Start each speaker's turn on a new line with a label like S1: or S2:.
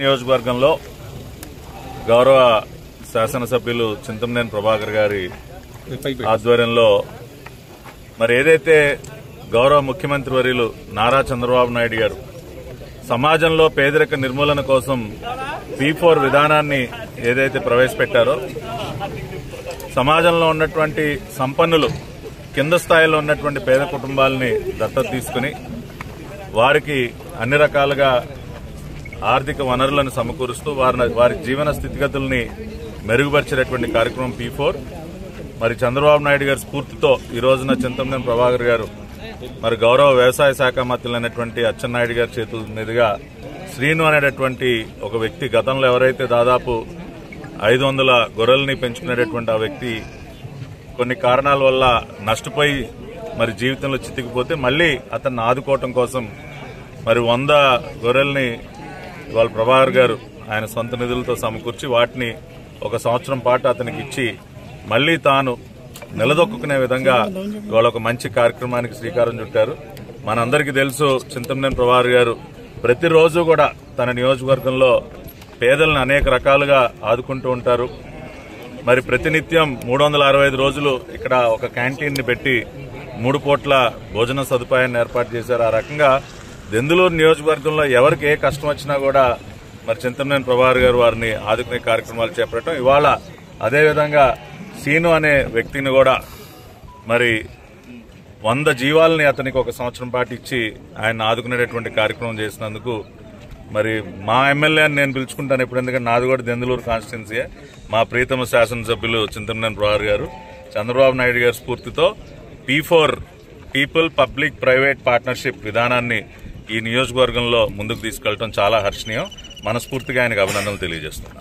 S1: నియోజకవర్గంలో గౌరవ శాసనసభ్యులు చింతమనేని ప్రభాకర్ గారి ఆధ్వర్యంలో మరి ఏదైతే గౌరవ ముఖ్యమంత్రి వర్యులు నారా చంద్రబాబు నాయుడు గారు సమాజంలో పేదరిక నిర్మూలన కోసం P4 విధానాన్ని ఏదైతే ప్రవేశపెట్టారో సమాజంలో ఉన్నటువంటి సంపన్నులు కింద స్థాయిలో ఉన్నటువంటి పేద కుటుంబాలని దత్తత తీసుకుని వారికి అన్ని రకాలుగా ఆర్థిక వనరులను సమకూరుస్తూ వారి జీవన స్థితిగతుల్ని మెరుగుపరిచేటువంటి కార్యక్రమం P4 మరి చంద్రబాబు నాయుడు గారి స్ఫూర్తితో ఈ రోజున చింతమనేని ప్రభాకర్ గారు మరి గౌరవ వ్యవసాయ శాఖ మంత్రులైనటువంటి అచ్చెన్నాయుడు గారి చేతుల మీదుగా శ్రీను అనేటటువంటి ఒక వ్యక్తి గతంలో ఎవరైతే దాదాపు 500 గొర్రెల్ని పెంచుకునేటటువంటి ఆ వ్యక్తి కొన్ని కారణాల వల్ల నష్టపోయి మరి జీవితంలో చితికిపోతే మళ్లీ అతన్ని ఆదుకోవటం కోసం మరి 100 గొర్రెల్ని ఇవాళ ప్రభాకర్ గారు ఆయన సొంత నిధులతో సమకూర్చి వాటిని ఒక సంవత్సరం పాటు అతనికి ఇచ్చి మళ్లీ తాను నిలదొక్కునే విధంగా ఇవాళ ఒక మంచి కార్యక్రమానికి శ్రీకారం చుట్టారు. మనందరికీ తెలుసు చింతమనేని ప్రభాకర్ గారు ప్రతిరోజు కూడా తన నియోజకవర్గంలో పేదలను అనేక రకాలుగా ఆదుకుంటూ ఉంటారు. మరి ప్రతినిత్యం 365 రోజులు ఇక్కడ ఒక క్యాంటీన్ ని పెట్టి 3 పూట్ల భోజన సదుపాయాన్ని ఏర్పాటు చేశారు. ఆ రకంగా దెందులూరు నియోజకవర్గంలో ఎవరికి ఏ కష్టం వచ్చినా కూడా మరి చింతమనేని ప్రభాకర్ గారు వారిని ఆదుకునే కార్యక్రమాలు చేపట్టడం, ఇవాళ అదేవిధంగా సీను అనే వ్యక్తిని కూడా మరి 100 జీవాలని అతనికి ఒక సంవత్సరం పాటు ఇచ్చి ఆయన ఆదుకునేటటువంటి కార్యక్రమం చేసినందుకు మరి మా ఎమ్మెల్యే అని నేను పిలుచుకుంటాను ఎప్పుడు, ఎందుకంటే నాది కూడా దెందులూరు కాన్స్టిట్యున్సీయే. మా ప్రీతమ శాసనసభ్యులు చింతమనేని ప్రభాకర్ గారు చంద్రబాబు నాయుడు గారి స్ఫూర్తితో P4 people public private partnership విధానాన్ని ఈ నియోజకవర్గంలో ముందుకు తీసుకెళ్లడం చాలా హర్షణీయం. మనస్ఫూర్తిగా ఆయనకు అభినందనలు తెలియజేస్తున్నాను.